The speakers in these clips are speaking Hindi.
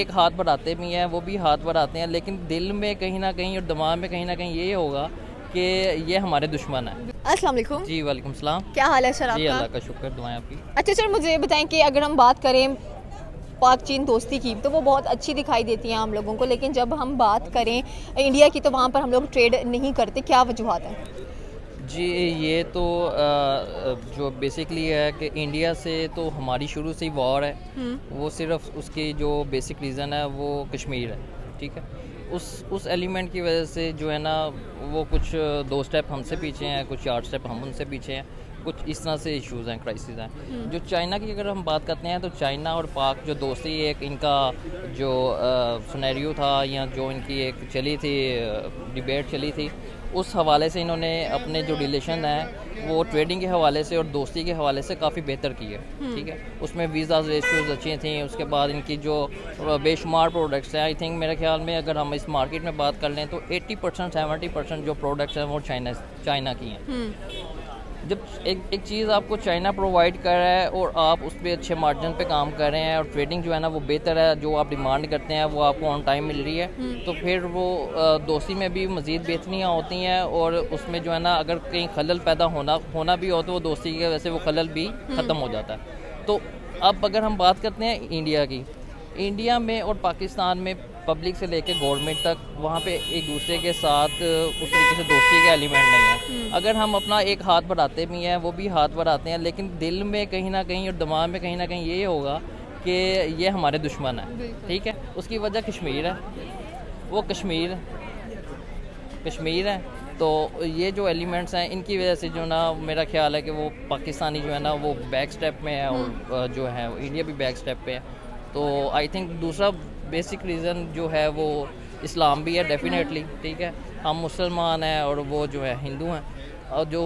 एक हाथ बढ़ाते भी हैं, वो भी हाथ बढ़ाते हैं, लेकिन दिल में कहीं ना कहीं और दिमाग में कहीं ना कहीं ये होगा कि ये हमारे दुश्मन है। अस्सलाम वालेकुम। जी वालेकुम सलाम। क्या हाल है सर जी आपका? अल्लाह का शुक्र, दुआएं आपकी। अच्छा सर, मुझे बताएं कि अगर हम बात करें पाक चीन दोस्ती की तो वो बहुत अच्छी दिखाई देती है हम लोगों को, लेकिन जब हम बात करें इंडिया की तो वहाँ पर हम लोग ट्रेड नहीं करते। क्या वजूहत है? जी ये तो जो बेसिकली है कि इंडिया से तो हमारी शुरू से ही वॉर है। वो सिर्फ उसकी जो बेसिक रीज़न है वो कश्मीर है, ठीक है। उस एलिमेंट की वजह से जो है ना, वो कुछ 2 स्टेप हमसे पीछे हैं, कुछ 4 स्टेप हम उनसे पीछे हैं, कुछ इस तरह से इश्यूज़ हैं, क्राइसिस हैं। जो चाइना की अगर हम बात करते हैं तो चाइना और पाक जो दोस्ती, एक इनका जो सिनेरियो था या जो इनकी एक चली थी, डिबेट चली थी, उस हवाले से इन्होंने अपने जो रिलेशन हैं वो ट्रेडिंग के हवाले से और दोस्ती के हवाले से काफ़ी बेहतर की है, ठीक है। उसमें वीज़ा रेशियोज़ अच्छी थी। उसके बाद इनकी जो बेशुमार प्रोडक्ट्स हैं, आई थिंक मेरे ख्याल में अगर हम इस मार्केट में बात कर लें तो 80% 70% जो प्रोडक्ट्स हैं वो चाइना की हैं। जब एक चीज़ आपको चाइना प्रोवाइड कर रहा है और आप उस पर अच्छे मार्जिन पे काम कर रहे हैं और ट्रेडिंग जो है ना वो बेहतर है, जो आप डिमांड करते हैं वो आपको ऑन टाइम मिल रही है, तो फिर वो दोस्ती में भी मज़ीद बेहतरियाँ होती हैं। और उसमें जो है ना, अगर कहीं खलल पैदा होना भी हो तो वो दोस्ती की वजह से वो खलल भी ख़त्म हो जाता है। तो अब अगर हम बात करते हैं इंडिया की, इंडिया में और पाकिस्तान में पब्लिक से लेकर गवर्नमेंट तक वहाँ पे एक दूसरे के साथ उस तरीके से दोस्ती के एलिमेंट नहीं है। अगर हम अपना एक हाथ बढ़ाते भी हैं, वो भी हाथ बढ़ाते हैं, लेकिन दिल में कहीं ना कहीं और दिमाग में कहीं ना कहीं ये होगा कि ये हमारे दुश्मन है, ठीक है। उसकी वजह कश्मीर है, वो कश्मीर है। तो ये जो एलिमेंट्स हैं इनकी वजह से जो ना, मेरा ख्याल है कि वो पाकिस्तानी जो है ना वो बैक स्टेप में है और जो है इंडिया भी बैक स्टेप पे है। तो आई थिंक दूसरा बेसिक रीज़न जो है वो इस्लाम भी है, डेफिनेटली, ठीक है। हम मुसलमान हैं और वो जो है हिंदू हैं, और जो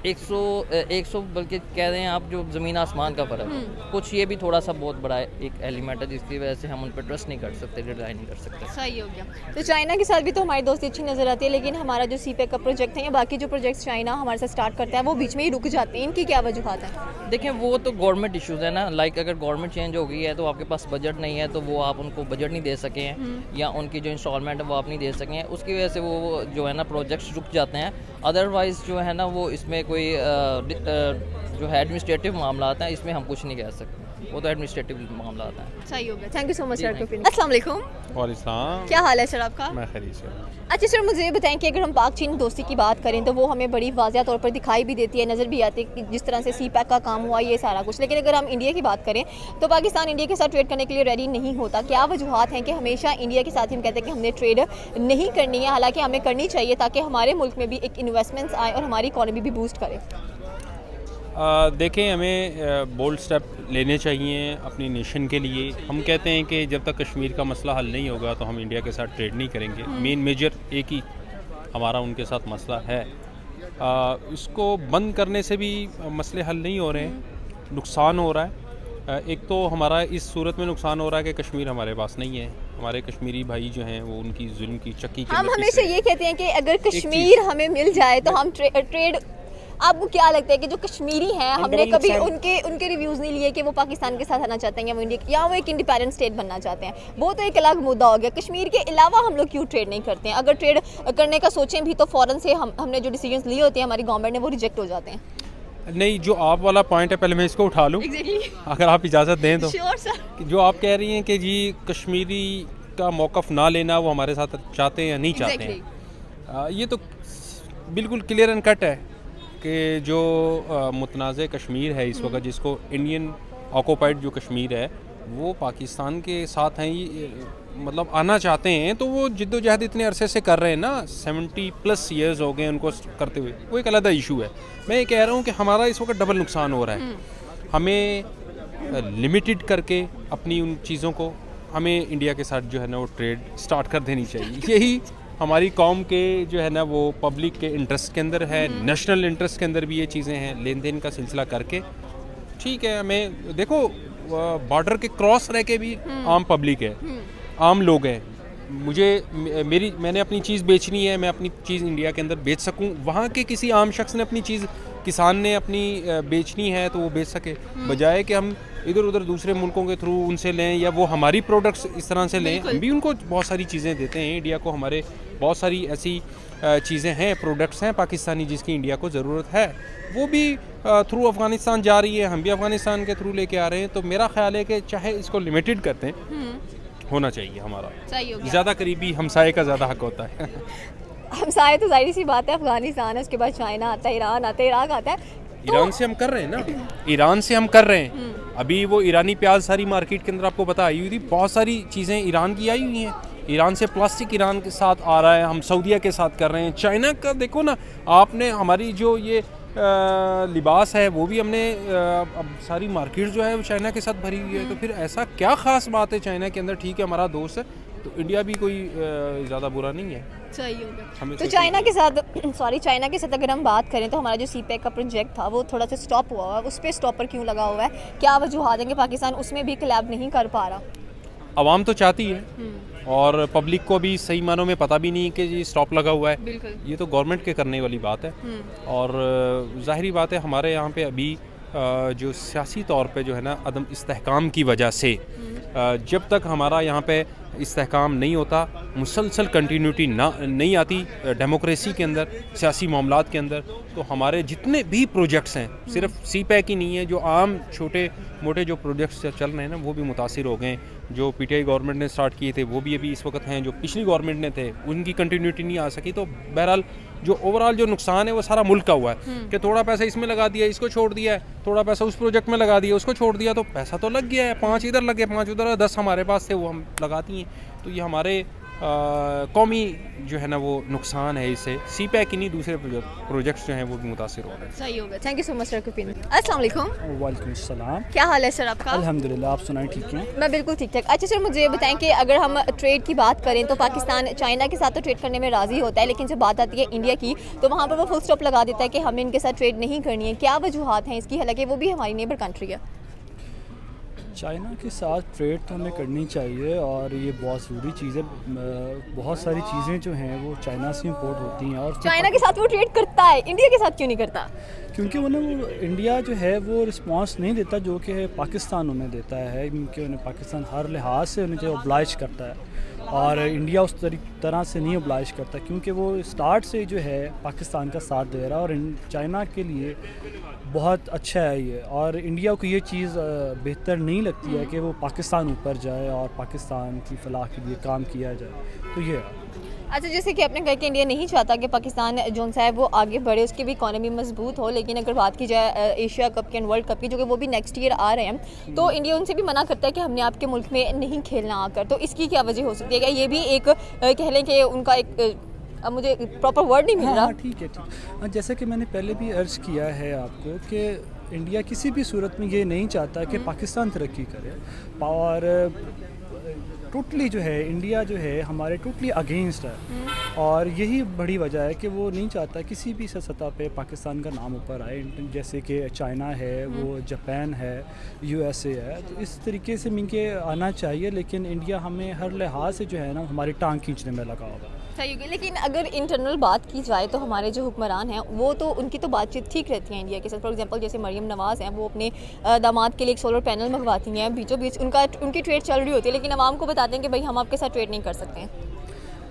100 बल्कि कह रहे हैं आप, जो ज़मीन आसमान का फ़र्क है, कुछ ये भी थोड़ा सा बहुत बड़ा एक एलिमेंट है जिसकी वजह से हम उन पर ट्रस्ट नहीं कर सकते, रिलाई नहीं कर सकते। सही हो गया। तो चाइना के साथ भी तो हमारी दोस्ती अच्छी नज़र आती है, लेकिन हमारा जो सीपेक का प्रोजेक्ट है या बाकी जो प्रोजेक्ट्स चाइना हमारे साथ स्टार्ट करता है वो बीच में ही रुक जाते हैं। इनकी क्या वजूहत है? देखें, वो तो गवर्नमेंट इश्यूज़ है ना। लाइक अगर गवर्नमेंट चेंज हो गई है तो आपके पास बजट नहीं है, तो वो आप उनको बजट नहीं दे सके हैं, या उनकी जो इंस्टॉलमेंट है वो आप नहीं दे सके हैं, उसकी वजह से वो जो है ना प्रोजेक्ट्स रुक जाते हैं। अदरवाइज़ जो है ना वो इसमें कोई जो है एडमिनिस्ट्रेटिव मामला आता है, इसमें हम कुछ नहीं कह सकते, वो तो एडमिनिस्ट्रेटिव मामला आता है। सही हो गया। Thank you so much ji, sir. thank you। अस्सलाम वालेकुम। वालेकुम। क्या हाल है सर आपका? मैं खैरियत से हूँ। अच्छा सर, मुझे ये बताएं कि अगर हम पाक चीन दोस्ती की बात करें तो वो हमें बड़ी वाज़िया तौर पर दिखाई भी देती है, नज़र भी आती है कि जिस तरह से सी पैक का काम हुआ, ये सारा कुछ। लेकिन अगर हम इंडिया की बात करें तो पाकिस्तान इंडिया के साथ ट्रेड करने के लिए रेडी नहीं होता। क्या वजूहत हैं कि हमेशा इंडिया के साथ ही हम कहते हैं कि हमने ट्रेड नहीं करनी है, हालांकि हमें करनी चाहिए ताकि हमारे मुल्क में भी एक इन्वेस्टमेंट्स आए और हमारी इकॉनमी भी बूस्ट करे? देखें, हमें बोल्ड स्टेप लेने चाहिए अपनी नेशन के लिए। हम कहते हैं कि जब तक कश्मीर का मसला हल नहीं होगा तो हम इंडिया के साथ ट्रेड नहीं करेंगे। मेन मेजर एक ही हमारा उनके साथ मसला है। इसको बंद करने से भी मसले हल नहीं हो रहे हैं, नुकसान हो रहा है। एक तो हमारा इस सूरत में नुकसान हो रहा है कि कश्मीर हमारे पास नहीं है। हमारे कश्मीरी भाई जो हैं वो उनकी जुल्म की चक्की के हम अंदर हमेशा पिस रहे ये कहते हैं कि अगर कश्मीर हमें मिल जाए तो हम ट्रेड। आपको क्या लगता है कि जो कश्मीरी हैं, हमने कभी उनके रिव्यूज़ नहीं लिए कि वो पाकिस्तान के साथ आना चाहते हैं या वो इंडिया या वो एक इंडिपेंडेंट स्टेट बनना चाहते हैं? वो तो एक अलग मुद्दा हो गया। कश्मीर के अलावा हम लोग क्यों ट्रेड नहीं करते हैं? अगर ट्रेड करने का सोचें भी तो फ़ौरन से हमने जो डिसीजंस लिए होते हैं हमारी गवर्नमेंट ने, वो रिजेक्ट हो जाते हैं। नहीं, जो आप वाला पॉइंट है पहले मैं इसको उठा लूँ, अगर आप इजाज़त दें तो। Sure sir. कि जो आप कह रही हैं कि जी कश्मीरी का मौक़िफ़ ना लेना, वो हमारे साथ चाहते हैं या नहीं चाहते हैं, ये तो बिल्कुल क्लियर एंड कट है कि जो मुतनाज़ कश्मीर है इस वक्त, जिसको इंडियन ऑक्यूपाइड जो कश्मीर है वो पाकिस्तान के साथ हैं, मतलब आना चाहते हैं, तो वो जिद्दोजहद इतने अरसे से कर रहे हैं ना, 70+ ईयर्स हो गए उनको करते हुए, वो एक अलग इशू है। मैं ये कह रहा हूँ कि हमारा इस वक्त डबल नुकसान हो रहा है। हमें लिमिटेड करके अपनी उन चीज़ों को, हमें इंडिया के साथ जो है ना वो ट्रेड स्टार्ट कर देनी चाहिए। यही हमारी कौम के जो है ना वो पब्लिक के इंटरेस्ट के अंदर है, नेशनल इंटरेस्ट के अंदर भी ये चीज़ें हैं। लेन देन का सिलसिला करके ठीक है, हमें देखो बॉर्डर के क्रॉस रह के भी आम पब्लिक है, आम लोग हैं। मैंने अपनी चीज़ बेचनी है, मैं अपनी चीज़ इंडिया के अंदर बेच सकूं, वहाँ के किसी आम शख्स ने अपनी चीज़, किसान ने अपनी बेचनी है तो वो बेच सके, बजाय कि हम इधर उधर दूसरे मुल्कों के थ्रू उनसे लें या वो हमारी प्रोडक्ट्स इस तरह से लें, हम भी उनको बहुत सारी चीज़ें देते हैं। इंडिया को हमारे बहुत सारी ऐसी चीज़ें हैं, प्रोडक्ट्स हैं पाकिस्तानी जिसकी इंडिया को ज़रूरत है, वो भी थ्रू अफ़गानिस्तान जा रही है, हम भी अफ़गानिस्तान के थ्रू लेके आ रहे हैं। तो मेरा ख्याल है कि चाहे इसको लिमिटेड करते हैं, होना चाहिए हमारा, ज़्यादा करीबी हमसाये का ज़्यादा हक होता है। हमसाये तो जाहिर सी बात है, अफगानिस्तान है, उसके बाद चाइना आता है, ईरान आता है, इराक आता है। ईरान से हम कर रहे हैं ना, ईरान से हम कर रहे हैं। अभी वो ईरानी प्याज सारी मार्केट के अंदर आपको पता आई हुई थी, बहुत सारी चीज़ें ईरान की आई हुई हैं। ईरान से प्लास्टिक ईरान के साथ आ रहा है, हम सऊदीया के साथ कर रहे हैं। चाइना का देखो ना आपने, हमारी जो ये लिबास है वो भी हमने अब सारी मार्केट जो है वो चाइना के साथ भरी हुई है। तो फिर ऐसा क्या ख़ास बात है चाइना के अंदर? ठीक है हमारा दोस्त है, तो इंडिया भी कोई ज़्यादा बुरा नहीं है। सही हो गया। तो चाइना के साथ अगर हम बात करें तो हमारा जो सीपैक का प्रोजेक्ट था वो थोड़ा सा स्टॉप हुआ है, उस पर स्टॉपर क्यों लगा हुआ है? क्या वजूहात है कि पाकिस्तान उसमें भी कोलैब नहीं कर पा रहा? आवाम तो चाहती है और पब्लिक को भी सही मानों में पता भी नहीं कि ये स्टॉप लगा हुआ है। ये तो गवर्नमेंट के करने वाली बात है। और ज़ाहिरी बात है हमारे यहाँ पे अभी जो सियासी तौर पे जो है ना अदम इस्तेहकाम की वजह से जब तक हमारा यहाँ पे इस्तेहकाम नहीं होता, मुसलसल कंटिन्यूटी नहीं आती डेमोक्रेसी के अंदर, सियासी मामलात के अंदर, तो हमारे जितने भी प्रोजेक्ट्स हैं, सिर्फ सीपैक ही नहीं है, जो आम छोटे मोटे जो प्रोजेक्ट्स चल रहे हैं ना वो भी मुतासिर हो गए। जो पीटीआई गवर्नमेंट ने स्टार्ट किए थे वो भी अभी इस वक्त हैं, जो पिछली गवर्नमेंट ने थे उनकी कंटिन्यूटी नहीं आ सकी। तो बहरहाल जो ओवरऑल जो नुकसान है वो सारा मुल्क का हुआ है कि थोड़ा पैसा इसमें लगा दिया, इसको छोड़ दिया है, थोड़ा पैसा उस प्रोजेक्ट में लगा दिया, उसको छोड़ दिया, तो पैसा तो लग गया है। 5 इधर लगे, 5 उधर, 10 हमारे पास थे वो हम लगाती हैं। तो ये हमारे कौमी जो है ना वो नुकसान है इससे। सीपैक ही नहीं, दूसरे प्रोजेक्ट्स जो हैं वो भी मुतासिर हो रहे हैं। सही हो गया। Thank you so much sir. अस्सलाम वालेकुम। वालेकुम सलाम। क्या हाल है सर आपका? अल्हम्दुलिल्लाह, आप सुनाएं ठीक हैं? मैं बिल्कुल ठीक ठाक। अच्छा सर मुझे बताएं कि अगर हम ट्रेड की बात करें तो पाकिस्तान चाइना के साथ तो ट्रेड करने में राज़ी होता है, लेकिन जब बात आती है इंडिया की तो वहाँ पर वो फुल स्टॉप लगा देता है कि हमें इनके साथ ट्रेड नहीं करनी है। क्या वजूहात हैं इसकी, हालांकि वो भी हमारी नेबर कंट्री है? चाइना के साथ ट्रेड तो हमें करनी चाहिए और ये बहुत ज़रूरी चीज़ है। बहुत सारी चीज़ें जो हैं वो चाइना से इंपोर्ट होती हैं और चाइना के साथ वो ट्रेड करता है, इंडिया के साथ क्यों नहीं करता? क्योंकि वो इंडिया जो है वो रिस्पांस नहीं देता जो कि पाकिस्तान उन्हें देता है, क्योंकि उन्हें पाकिस्तान हर लिहाज से उन्हें जो ऑब्लाइज करता है और इंडिया उस तरह से नहीं ऑब्लाइज करता, क्योंकि वो स्टार्ट से जो है पाकिस्तान का साथ दे रहा है और चाइना के लिए बहुत अच्छा है ये। और इंडिया को ये चीज़ बेहतर नहीं लगती है कि वो पाकिस्तान ऊपर जाए और पाकिस्तान की फलाह के लिए काम किया जाए। तो ये है। अच्छा, जैसे कि आपने कहा कि इंडिया नहीं चाहता कि पाकिस्तान जो सा है वो आगे बढ़े, उसकी भी इकॉनमी मजबूत हो, लेकिन अगर बात की जाए एशिया कप की एंड वर्ल्ड कप की जो कि वो भी नेक्स्ट ईयर आ रहे हैं, तो इंडिया उनसे भी मना करता है कि हमने आपके मुल्क में नहीं खेलना आकर। तो इसकी क्या वजह हो सकती है? क्या ये भी एक कह लें कि उनका एक अब मुझे प्रॉपर वर्ड नहीं मिल रहा। हाँ, ठीक है, ठीक। जैसे कि मैंने पहले भी अर्ज़ किया है आपको कि इंडिया किसी भी सूरत में ये नहीं चाहता कि पाकिस्तान तरक्की करे और टोटली जो है इंडिया जो है हमारे टोटली अगेंस्ट है और यही बड़ी वजह है कि वो नहीं चाहता किसी भी सतह पे पाकिस्तान का नाम ऊपर आए। जैसे कि चाइना है, वो जापान है, यूएसए है, तो इस तरीके से मिलके आना चाहिए, लेकिन इंडिया हमें हर लिहाज से जो है ना हमारी टांग खींचने में लगा होगा। सही होगी। लेकिन अगर इंटरनल बात की जाए तो हमारे जो हुक्मरान हैं वो तो उनकी तो बातचीत ठीक रहती है इंडिया के साथ। फॉर एग्जांपल जैसे मरियम नवाज़ हैं, वो अपने दामाद के लिए एक सोलर पैनल मंगवाती हैं, बीचों बीच उनकी ट्रेड चल रही होती है, लेकिन आवाम को बताते हैं कि भाई हम आपके साथ ट्रेड नहीं कर सकते हैं।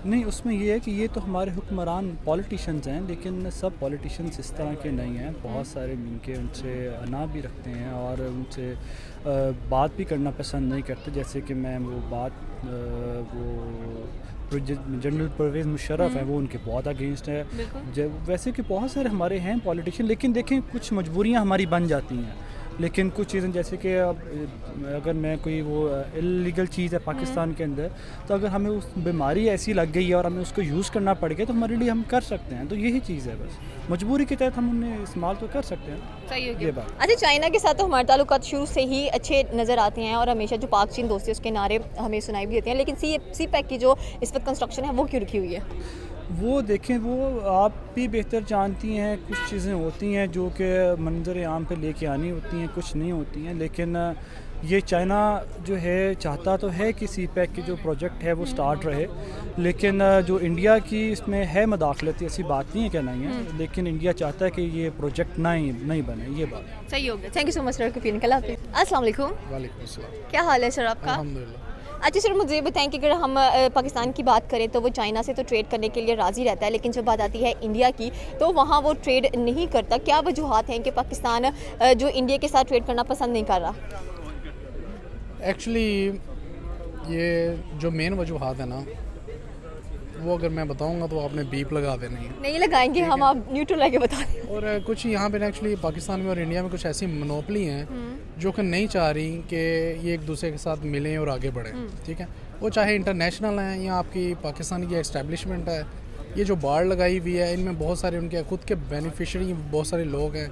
नहीं, उसमें ये है कि ये तो हमारे हुक्मरान पॉलिटिशियंस हैं, लेकिन सब पॉलिटिशियंस इस तरह के नहीं हैं। बहुत सारे मिलके उनसे अना भी रखते हैं और उनसे बात भी करना पसंद नहीं करते। जैसे कि मैं वो बात वो जनरल परवेज़ मुशर्रफ है, वो उनके बहुत अगेंस्ट है। वैसे कि बहुत सारे हमारे हैं पॉलिटिशियन, लेकिन देखें कुछ मजबूरियाँ हमारी बन जाती हैं। लेकिन कुछ चीज़ें जैसे कि अगर मैं कोई वो इलीगल चीज़ है पाकिस्तान के अंदर, तो अगर हमें उस बीमारी ऐसी लग गई है और हमें उसको यूज़ करना पड़ गया तो हमारे लिए हम कर सकते हैं। तो यही चीज़ है, बस मजबूरी के तहत हम उन्हें इस्तेमाल तो कर सकते हैं। सही हो ये बात। अच्छा, चाइना के साथ तो हमारे ताल्लुकात शुरू से ही अच्छे नज़र आते हैं और हमेशा जो पाक चीन दोस्ती उसके नारे हमें सुनाई भी देते हैं, लेकिन सी पैक की जो इस वक्त कंस्ट्रक्शन है वो क्यों रुकी हुई है? वो देखें, वो आप भी बेहतर जानती हैं, कुछ चीज़ें होती हैं जो कि मंजर आम पे लेके आनी होती हैं, कुछ नहीं होती हैं। लेकिन ये चाइना जो है चाहता तो है कि सी पैक की जो प्रोजेक्ट है वो स्टार्ट रहे, लेकिन जो इंडिया की इसमें है मदाखलत, ऐसी बात नहीं है क्या नहीं है, लेकिन इंडिया चाहता है कि ये प्रोजेक्ट नहीं बने, ये बात। सही हो गया। Thank you so much sir के निकला। अस्सलाम वालेकुम। वालेकुम अस्सलाम। क्या हाल है सर आपका? अल्हम्दुलिल्लाह। अच्छा सर, मुझे ये बताएं कि अगर हम पाकिस्तान की बात करें तो वो चाइना से तो ट्रेड करने के लिए राज़ी रहता है, लेकिन जब बात आती है इंडिया की तो वहाँ वो ट्रेड नहीं करता। क्या वजूहात हैं कि पाकिस्तान जो इंडिया के साथ ट्रेड करना पसंद नहीं कर रहा? एक्चुअली ये जो मेन वजूहात है ना, वो अगर मैं बताऊंगा तो आपने बीप लगा देनी है। नहीं लगाएंगे हम, आप न्यूट्रल लगे बता दें। और कुछ यहाँ पे एक्चुअली पाकिस्तान में और इंडिया में कुछ ऐसी मोनोपली हैं जो कि नहीं चाह रही कि ये एक दूसरे के साथ मिलें और आगे बढ़ें, ठीक है। वो चाहे इंटरनेशनल हैं या आपकी पाकिस्तान की एस्टेब्लिशमेंट है, ये जो बाड़ लगाई हुई है इनमें बहुत सारे उनके खुद के बेनिफिशरी बहुत सारे लोग हैं,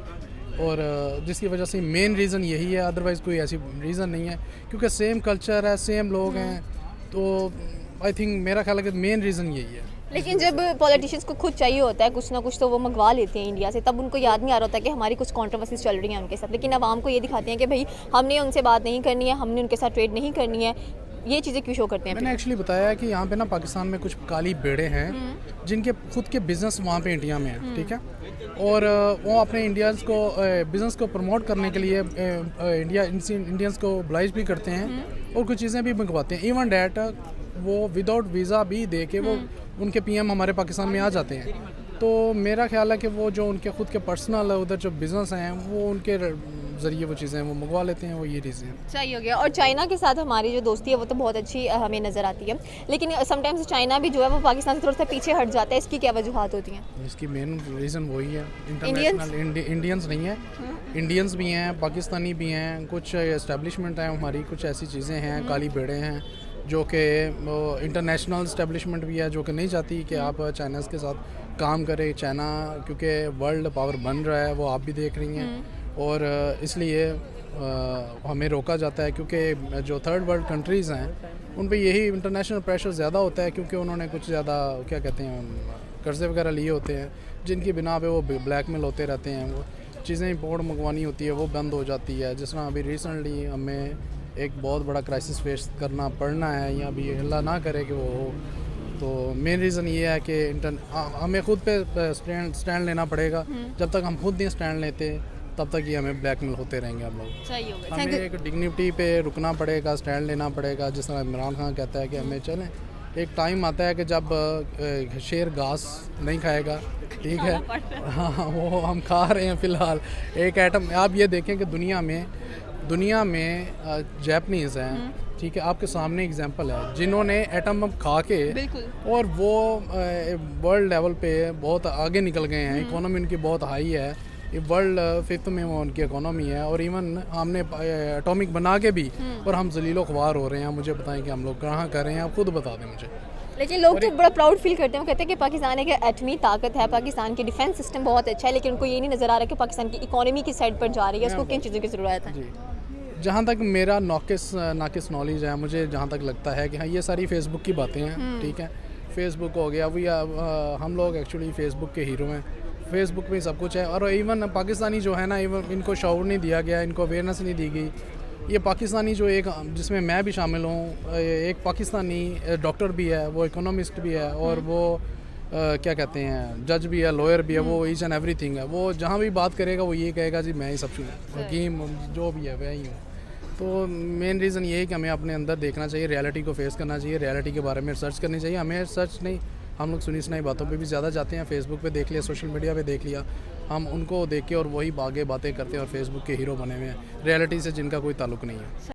और जिसकी वजह से मेन रीज़न यही है, अदरवाइज़ कोई ऐसी रीज़न नहीं है, क्योंकि सेम कल्चर है, सेम लोग हैं। तो आई थिंक मेरा ख्याल है कि मेन रीज़न यही है। लेकिन जब पॉलिटिशियंस को खुद चाहिए होता है कुछ ना कुछ तो वो मंगवा लेते हैं इंडिया से, तब उनको याद नहीं आ रहा होता कि हमारी कुछ कंट्रोवर्सीज चल रही हैं उनके साथ, लेकिन आवाम को ये दिखाते हैं कि भाई हमने उनसे बात नहीं करनी है, हमने उनके साथ ट्रेड नहीं करनी है। ये चीज़ें क्यों शो करते हैं? मैंने एक्चुअली बताया कि यहाँ पे ना पाकिस्तान में कुछ काली बेड़े हैं जिनके खुद के बिज़नेस वहाँ पे इंडिया में है, ठीक है, और वो अपने इंडियंस को बिज़नेस को प्रमोट करने के लिए इंडियंस को ऑब्लाइज भी करते हैं और कुछ चीज़ें भी मंगवाते हैं। इवन डैट वो विदाउट वीज़ा भी दे के वो उनके पीएम हमारे पाकिस्तान में आ जाते हैं। तो मेरा ख्याल है कि वो जो उनके खुद के पर्सनल उधर जो बिज़नेस हैं वो उनके ज़रिए वो चीज़ें वो मंगवा लेते हैं, वो ये रीज़न है। सही हो गया। और चाइना के साथ हमारी जो दोस्ती है वो तो बहुत अच्छी हमें नज़र आती है, लेकिन समटाइम्स चाइना भी जो है वो पाकिस्तान से थोड़ा सा पीछे हट जाता है। इसकी क्या वजूहात होती हैं? इसकी मेन रीज़न वही है, इंटरनेशनल इंडियंस नहीं है, इंडियंस भी हैं, पाकिस्तानी भी हैं, कुछ इस्टेब्लिशमेंट हैं हमारी, कुछ ऐसी चीज़ें हैं, काली बेड़े हैं जो कि इंटरनेशनल इस्टेब्लिशमेंट भी है जो कि नहीं चाहती कि आप चाइना के साथ काम करें। चाइना क्योंकि वर्ल्ड पावर बन रहा है, वो आप भी देख रही हैं, और इसलिए हमें रोका जाता है, क्योंकि जो थर्ड वर्ल्ड कंट्रीज़ हैं उन पे यही इंटरनेशनल प्रेशर ज़्यादा होता है, क्योंकि उन्होंने कुछ ज़्यादा क्या कहते हैं कर्ज़े वगैरह लिए होते हैं, जिनकी बिना पे वो ब्लैकमेल होते रहते हैं। वो चीज़ें इंपोर्ट मंगवानी होती है वो बंद हो जाती है। जिस तरह अभी रिसेंटली हमें एक बहुत बड़ा क्राइसिस फेस करना पड़ना है, या अभी अल्लाह ना करे कि वो हो। तो मेन रीज़न ये है कि हमें खुद पे स्टैंड लेना पड़ेगा। जब तक हम खुद नहीं स्टैंड लेते तब तक ये हमें ब्लैकमेल होते रहेंगे हम लोग। सही हो गया। हमें एक डिग्निटी पे रुकना पड़ेगा, स्टैंड लेना पड़ेगा। जिस तरह इमरान खान कहता है कि हमें चलें, एक टाइम आता है कि जब शेर घास नहीं खाएगा, ठीक है, हाँ वो हम खा रहे हैं फ़िलहाल। एक एटम आप ये देखें कि दुनिया में जैपनीज़ हैं, ठीक है, आपके सामने एग्जांपल है, जिन्होंने एटम बम खा के और वो वर्ल्ड लेवल पे बहुत आगे निकल गए हैं। इकोनॉमी उनकी बहुत हाई है, ये वर्ल्ड 5th में वो उनकी इकोनॉमी है, और इवन हमने एटॉमिक बना के भी और हम जलीलो ख्वार हो रहे हैं। मुझे बताएं कि हम लोग कहाँ कर रहे हैं, आप खुद बता दें मुझे। लेकिन लोग तो बड़ा प्राउड फील करते हैं, वो कहते हैं कि पाकिस्तान एक एटमी ताकत है, पाकिस्तान की डिफेंस सिस्टम बहुत अच्छा है, लेकिन उनको ये नहीं नज़र आ रहा कि पाकिस्तान की इकोनॉमी की साइड पर जा रही है, उसको किन चीज़ों की ज़रूरत है। जी, जहाँ तक मेरा नाकिस नॉलेज है, मुझे जहाँ तक लगता है कि हाँ ये सारी फेसबुक की बातें हैं, ठीक है, फेसबुक हो गया, हम लोग एक्चुअली फेसबुक के हीरो हैं, फेसबुक में सब कुछ है। और इवन पाकिस्तानी जो है ना, इवन इनको शऊर नहीं दिया गया, इनको अवेयरनेस नहीं दी गई। ये पाकिस्तानी जो एक, जिसमें मैं भी शामिल हूँ, एक पाकिस्तानी डॉक्टर भी है, वो इकोनॉमिस्ट भी है, और वो क्या कहते हैं जज भी है, लॉयर भी है, वो ईच एंड एवरीथिंग है। वो जहाँ भी बात करेगा वो ये कहेगा जी मैं ही सब हकीम जो भी है वह ही हूँ। तो मेन रीज़न ये है कि हमें अपने अंदर देखना चाहिए, रियलिटी को फेस करना चाहिए, रियलिटी के बारे में रिसर्च करनी चाहिए। हमें रिसर्च नहीं, हम लोग सुनी सुनाई बातों पे भी ज़्यादा जाते हैं। फेसबुक पे देख लिया, सोशल मीडिया पे देख लिया, हम उनको देख के और वही आगे बातें करते हैं और फेसबुक के हीरो बने हुए हैं, रियलिटी से जिनका कोई ताल्लुक़ नहीं है।